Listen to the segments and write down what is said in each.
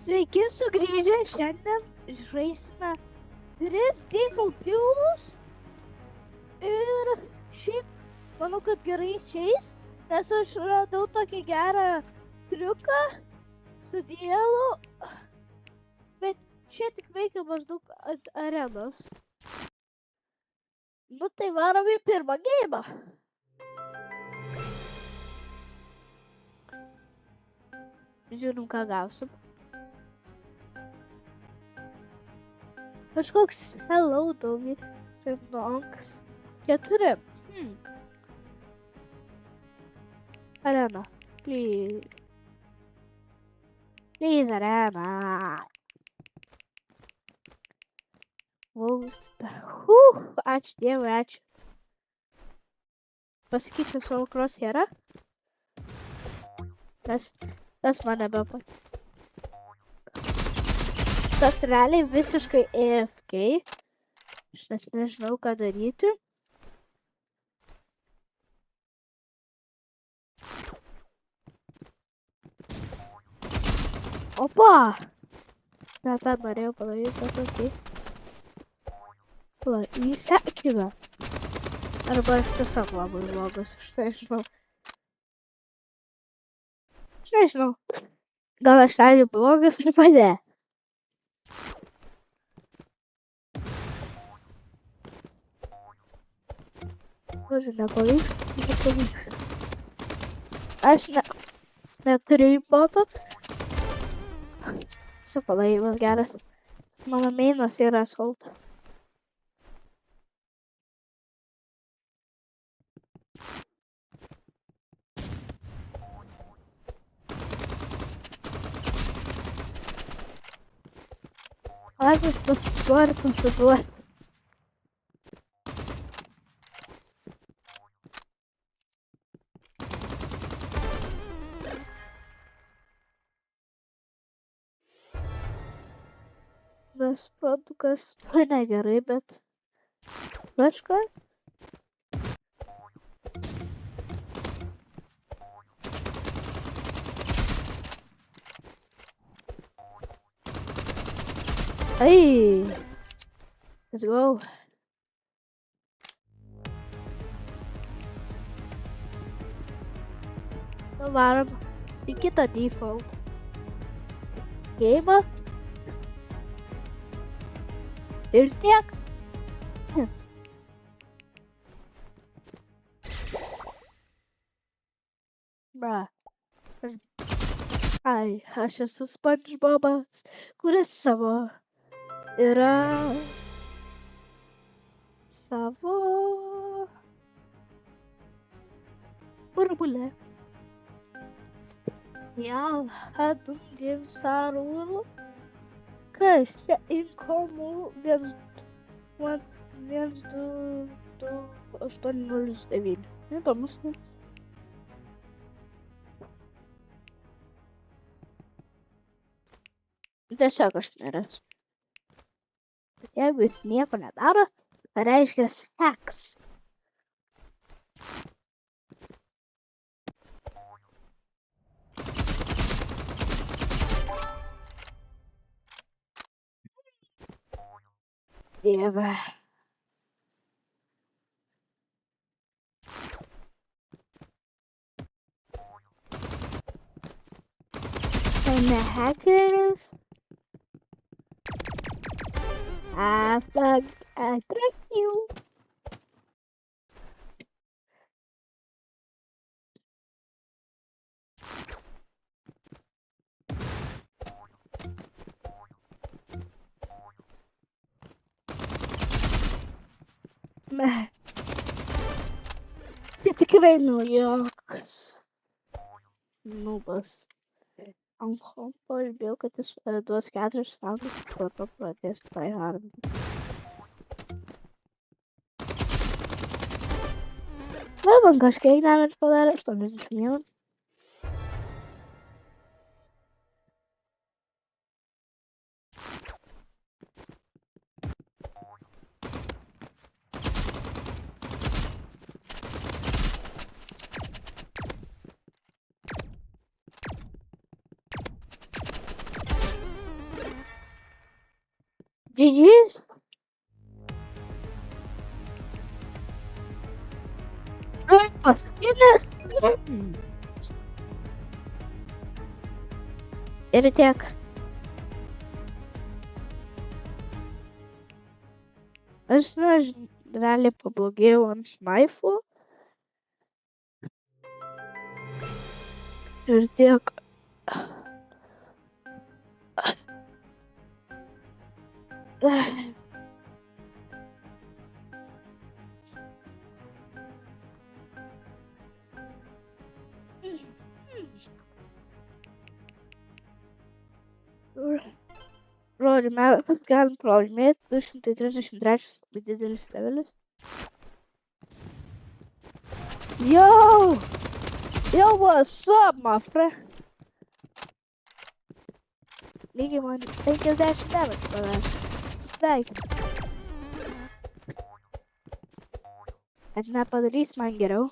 Sveiki sugrįžę, šiandien žaisime 3 defaultus ir šiaip manau, kad gerai išeis, nes aš radau tokį gerą triuką su dielu, bet čia tik veikia maždaug ant arenos. Nu tai varom į pirmą geimą. Žiūrim, ką gausim. Kažkoks hello domi. Nonks. 4. Arena. Please. Please, arena. Ačiū Dievui, ačiū. Pasakysiu savo crosshairą. Tas man nebepat. Tas realiai visiškai AFK. Aš nežinau, ką daryti. Opa! Ne, tą norėjau padaryti, bet okei. Va, jį sekina. Arba aš tiesiog labai blogas, aš nežinau. Aš nežinau. Gal aš realiai blogas arba ne. Žodžiu, nepavyks. Aš neturiu impoto. Su palaikymas geras. Mano mainas yra assault. Patys pasiduoti. Nesuprantu, kas to negerai, bet kažkas. Ai! Let's go. Nu varom į kitą default. Geimą. Ir tiek. Bra. Aš esu SpongeBobas, kuris yra savo burbulė. Jal, adungim sarūlų. Kas čia inkomų 12809. Įdomus. Tiesiog aš neras. Bet jeigu jis nieko nedaro, tai reiškia seks. Dieve. Tai ne hackeris. Fuck, I tricked you. Tai tikrai naujokas. Nubas. Ant kompo ir bijau, kad jis duos 4 valandas, po to pradės tryhardinti. Man kažkiek damage padarė, 81. GG's. Paskutinis. Ir tiek. Aš realiai pablogėjau ant naifų. Ir tiek. Žodžiu, mes galim pralaimėti 233 labai didelis levelis. Yo, what's up, my friend? Lygiai man 50 damage padarė. Sveikinu. Kad nepadarys man geriau.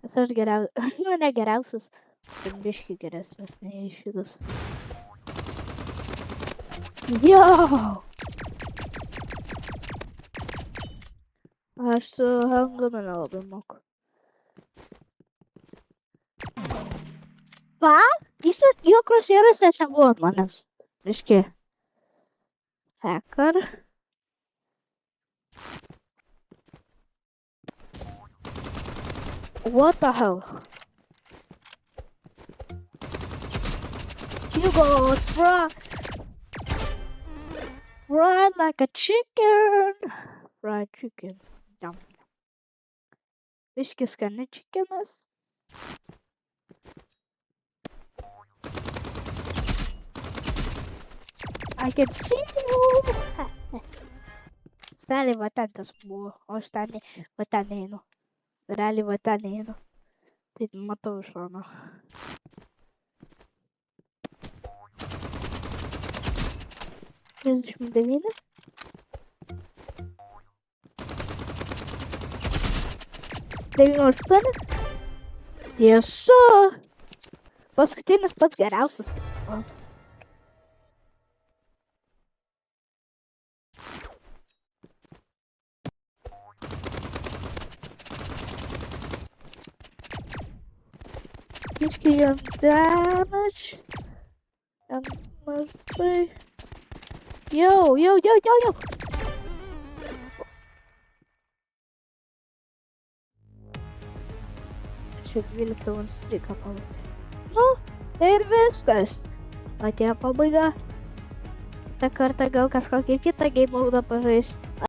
Nes aš geriausias, nu ne geriausias, bet biškį geresnis nei šitas. Yo! Aš su Hanganu nelabai moku. Va? Jis jo krosėras net nebuvo ant manęs. Biškį. Hacker. What the hell? You go fried like a chicken. Fried chicken. Yum. Biškį skani chickenas. I can see you. Realiai va ten tas buvo, o aš ten va ten einu. Realiai va ten einu. Tai matau iš šono. Trisdešimt devyni. Devyniolika aštuoni. Tiesu. Paskutinis pats geriausias. Biškį jam damage. Jam mažai. Yo. Čia 12 man striką palaikė. Nu, tai ir viskas. Atėjo pabaiga. Tą kartą gal kažkokį kitą game modą pažais.